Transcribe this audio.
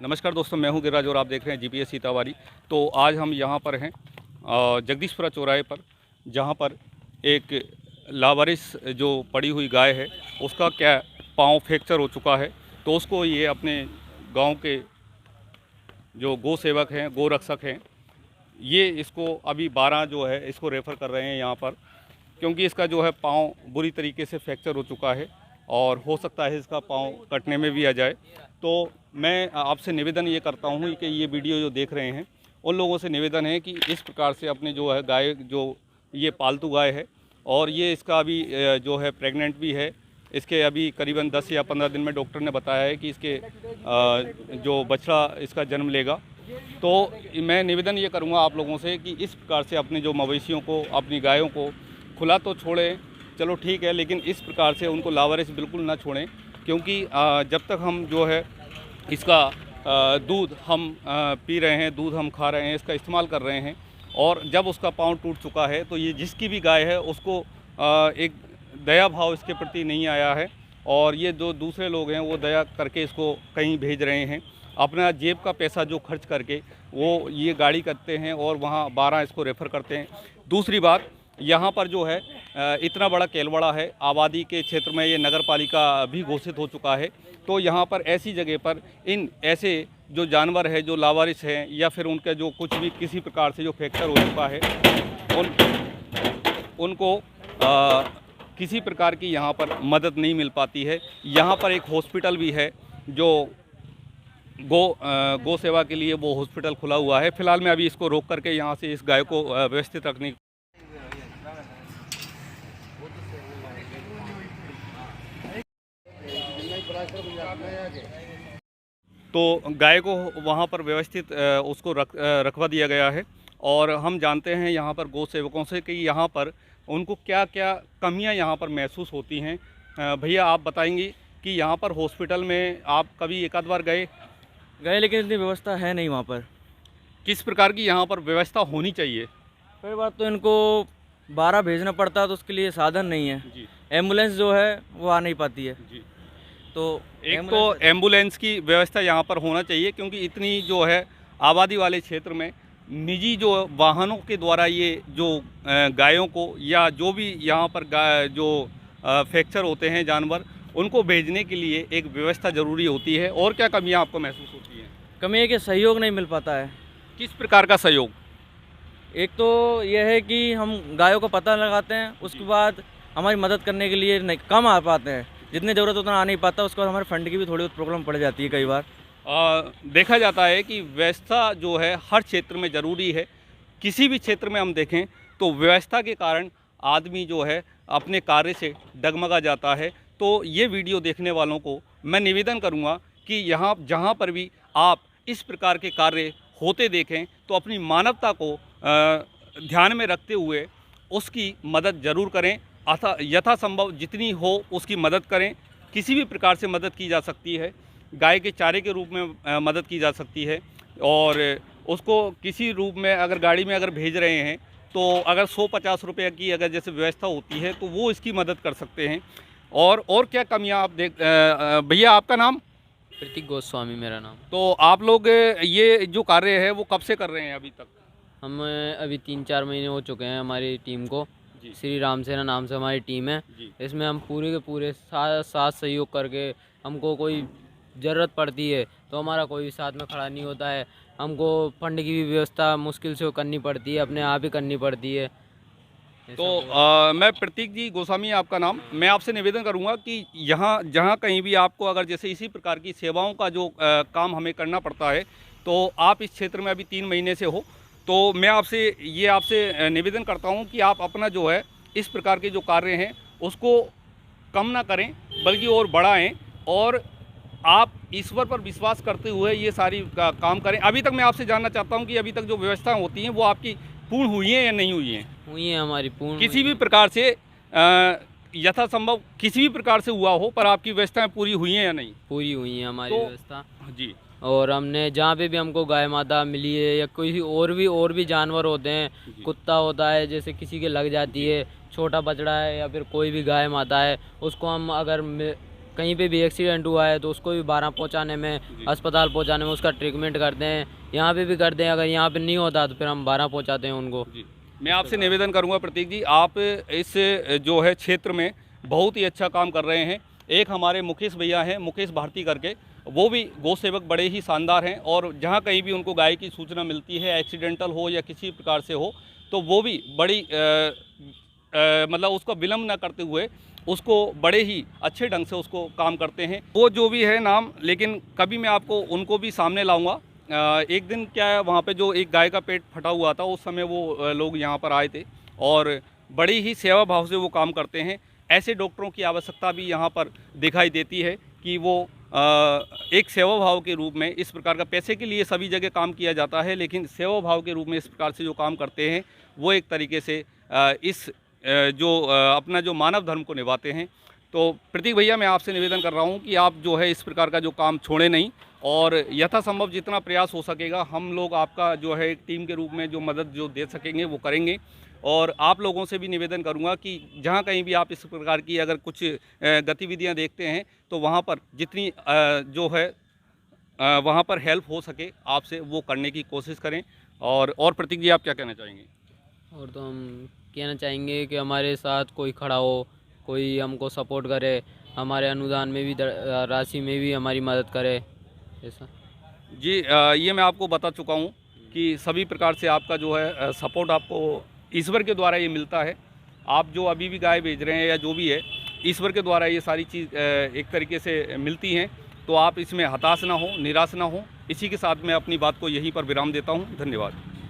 नमस्कार दोस्तों, मैं हूं गिरिराज और आप देख रहे हैं जीपीएस सीतावारी। तो आज हम यहां पर हैं जगदीशपुरा चौराहे पर, जहां पर एक लावारिस जो पड़ी हुई गाय है उसका क्या पाँव फ्रैक्चर हो चुका है। तो उसको ये अपने गांव के जो गौ सेवक हैं, गौ रक्षक हैं, ये इसको अभी 12 जो है इसको रेफ़र कर रहे हैं यहाँ पर, क्योंकि इसका जो है पाँव बुरी तरीके से फ्रैक्चर हो चुका है और हो सकता है इसका पाँव कटने में भी आ जाए। तो मैं आपसे निवेदन ये करता हूँ कि ये वीडियो जो देख रहे हैं उन लोगों से निवेदन है कि इस प्रकार से अपने जो है गाय, जो ये पालतू गाय है और ये इसका अभी जो है प्रेग्नेंट भी है। इसके अभी करीबन 10 या 15 दिन में डॉक्टर ने बताया है कि इसके जो बछड़ा इसका जन्म लेगा। तो मैं निवेदन ये करूँगा आप लोगों से कि इस प्रकार से अपने जो मवेशियों को, अपनी गायों को खुला तो छोड़ें, चलो ठीक है, लेकिन इस प्रकार से उनको लावारिस बिल्कुल ना छोड़ें, क्योंकि जब तक हम जो है इसका दूध हम पी रहे हैं, दूध हम खा रहे हैं, इसका इस्तेमाल कर रहे हैं, और जब उसका पाँव टूट चुका है तो ये जिसकी भी गाय है उसको एक दया भाव इसके प्रति नहीं आया है, और ये जो दूसरे लोग हैं वो दया करके इसको कहीं भेज रहे हैं, अपना जेब का पैसा जो खर्च करके वो ये गाड़ी करते हैं और वहाँ 12 इसको रेफ़र करते हैं। दूसरी बात, यहाँ पर जो है इतना बड़ा केलवाड़ा है, आबादी के क्षेत्र में ये नगर पालिका भी घोषित हो चुका है। तो यहाँ पर ऐसी जगह पर इन ऐसे जो जानवर है, जो लावारिस हैं, या फिर उनका जो कुछ भी किसी प्रकार से जो फ्रैक्चर हो चुका है, उनको किसी प्रकार की यहाँ पर मदद नहीं मिल पाती है। यहाँ पर एक हॉस्पिटल भी है जो गौ सेवा के लिए वो हॉस्पिटल खुला हुआ है। फ़िलहाल मैं अभी इसको रोक करके यहाँ से इस गाय को व्यवस्थित रखने तो गाय को वहाँ पर व्यवस्थित उसको रखवा दिया गया है। और हम जानते हैं यहाँ पर गौ सेवकों से कि यहाँ पर उनको क्या क्या कमियाँ यहाँ पर महसूस होती हैं। भैया आप बताएंगी कि यहाँ पर हॉस्पिटल में आप कभी एक आध बार गए? लेकिन इतनी व्यवस्था है नहीं वहाँ पर। किस प्रकार की यहाँ पर व्यवस्था होनी चाहिए? पहली बात तो इनको 12 भेजना पड़ता है, तो उसके लिए साधन नहीं है जी। एम्बुलेंस जो है वो आ नहीं पाती है जी। तो एक तो एम्बुलेंस की व्यवस्था यहाँ पर होना चाहिए, क्योंकि इतनी जो है आबादी वाले क्षेत्र में निजी जो वाहनों के द्वारा ये जो गायों को या जो भी यहाँ पर जो फ्रैक्चर होते हैं जानवर, उनको भेजने के लिए एक व्यवस्था ज़रूरी होती है। और क्या कमियाँ आपको महसूस होती हैं? कमी है कि सहयोग नहीं मिल पाता है। किस प्रकार का सहयोग? एक तो यह है कि हम गायों का पता लगाते हैं, उसके बाद हमारी मदद करने के लिए नहीं कम आ पाते हैं, जितनी ज़रूरत उतना आ नहीं पाता। उसके बाद हमारे फंड की भी थोड़ी बहुत प्रॉब्लम पड़ जाती है कई बार। देखा जाता है कि व्यवस्था जो है हर क्षेत्र में ज़रूरी है। किसी भी क्षेत्र में हम देखें तो व्यवस्था के कारण आदमी जो है अपने कार्य से डगमगा जाता है। तो ये वीडियो देखने वालों को मैं निवेदन करूँगा कि यहाँ जहाँ पर भी आप इस प्रकार के कार्य होते देखें तो अपनी मानवता को ध्यान में रखते हुए उसकी मदद ज़रूर करें, अथा यथासंभव जितनी हो उसकी मदद करें। किसी भी प्रकार से मदद की जा सकती है, गाय के चारे के रूप में मदद की जा सकती है, और उसको किसी रूप में अगर गाड़ी में अगर भेज रहे हैं तो अगर 150 रुपये की अगर जैसे व्यवस्था होती है तो वो इसकी मदद कर सकते हैं। और क्या कमियां आप देख भैया आपका नाम? प्रतीक गोस्वामी मेरा नाम। तो आप लोग ये जो कार्य है वो कब से कर रहे हैं अभी तक? हम अभी 3-4 महीने हो चुके हैं हमारी टीम को। श्री राम सेना नाम से हमारी टीम है। इसमें हम पूरे के पूरे साथ सहयोग करके, हमको कोई ज़रूरत पड़ती है तो हमारा कोई भी साथ में खड़ा नहीं होता है। हमको फंड की भी व्यवस्था मुश्किल से करनी पड़ती है, अपने आप ही करनी पड़ती है। तो मैं प्रतीक जी गोस्वामी आपका नाम, मैं आपसे निवेदन करूंगा कि यहाँ जहाँ कहीं भी आपको अगर जैसे इसी प्रकार की सेवाओं का जो काम हमें करना पड़ता है, तो आप इस क्षेत्र में अभी 3 महीने से हो, तो मैं आपसे निवेदन करता हूँ कि आप अपना जो है इस प्रकार के जो कार्य हैं उसको कम ना करें बल्कि और बढ़ाएं, और आप ईश्वर पर विश्वास करते हुए ये सारी काम करें। अभी तक मैं आपसे जानना चाहता हूँ कि अभी तक जो व्यवस्थाएं होती हैं वो आपकी पूर्ण हुई हैं या नहीं हुई हैं? हुई है हमारी पूर्ण। किसी भी प्रकार से यथासंभव किसी भी प्रकार से हुआ हो, पर आपकी व्यवस्थाएं पूरी हुई हैं या नहीं? पूरी हुई है हमारी व्यवस्था जी। और हमने जहाँ पे भी हमको गाय माता मिली है या कोई और भी जानवर होते हैं, कुत्ता होता है, जैसे किसी के लग जाती है, छोटा बछड़ा है या फिर कोई भी गाय माता है, उसको हम अगर कहीं पे भी एक्सीडेंट हुआ है तो उसको भी 12 पहुंचाने में, अस्पताल पहुंचाने में उसका ट्रीटमेंट करते हैं। यहाँ पे भी करते हैं, अगर यहाँ पे नहीं होता तो फिर हम 12 पहुंचाते हैं उनको। जी, मैं आपसे निवेदन करूंगा प्रतीक जी, आप इस जो है क्षेत्र में बहुत ही अच्छा काम कर रहे हैं। एक हमारे मुकेश भैया हैं, मुकेश भारती करके, वो भी गौ सेवक बड़े ही शानदार हैं और जहाँ कहीं भी उनको गाय की सूचना मिलती है, एक्सीडेंटल हो या किसी प्रकार से हो, तो वो भी बड़ी मतलब उसको विलम्ब न करते हुए उसको बड़े ही अच्छे ढंग से उसको काम करते हैं। वो जो भी है नाम, लेकिन कभी मैं आपको उनको भी सामने लाऊंगा। एक दिन क्या है, वहाँ पे जो एक गाय का पेट फटा हुआ था, उस समय वो लोग यहाँ पर आए थे और बड़ी ही सेवा भाव से वो काम करते हैं। ऐसे डॉक्टरों की आवश्यकता भी यहाँ पर दिखाई देती है कि वो एक सेवा भाव के रूप में, इस प्रकार का पैसे के लिए सभी जगह काम किया जाता है, लेकिन सेवा भाव के रूप में इस प्रकार से जो काम करते हैं वो एक तरीके से इस जो अपना जो मानव धर्म को निभाते हैं। तो प्रतीक भैया, मैं आपसे निवेदन कर रहा हूं कि आप जो है इस प्रकार का जो काम छोड़े नहीं और यथासंभव जितना प्रयास हो सकेगा हम लोग आपका जो है एक टीम के रूप में जो मदद जो दे सकेंगे वो करेंगे। और आप लोगों से भी निवेदन करूंगा कि जहां कहीं भी आप इस प्रकार की अगर कुछ गतिविधियां देखते हैं तो वहां पर जितनी जो है वहां पर हेल्प हो सके आपसे वो करने की कोशिश करें। और प्रतीक जी, आप क्या कहना चाहेंगे? और तो हम कहना चाहेंगे कि हमारे साथ कोई खड़ा हो, कोई हमको सपोर्ट करे, हमारे अनुदान में भी राशि में भी हमारी मदद करे, ऐसा। जी, ये मैं आपको बता चुका हूँ कि सभी प्रकार से आपका जो है सपोर्ट आपको ईश्वर के द्वारा ये मिलता है। आप जो अभी भी गाय बेच रहे हैं या जो भी है, ईश्वर के द्वारा ये सारी चीज़ एक तरीके से मिलती हैं। तो आप इसमें हताश ना हो, निराश ना हो। इसी के साथ मैं अपनी बात को यहीं पर विराम देता हूँ। धन्यवाद।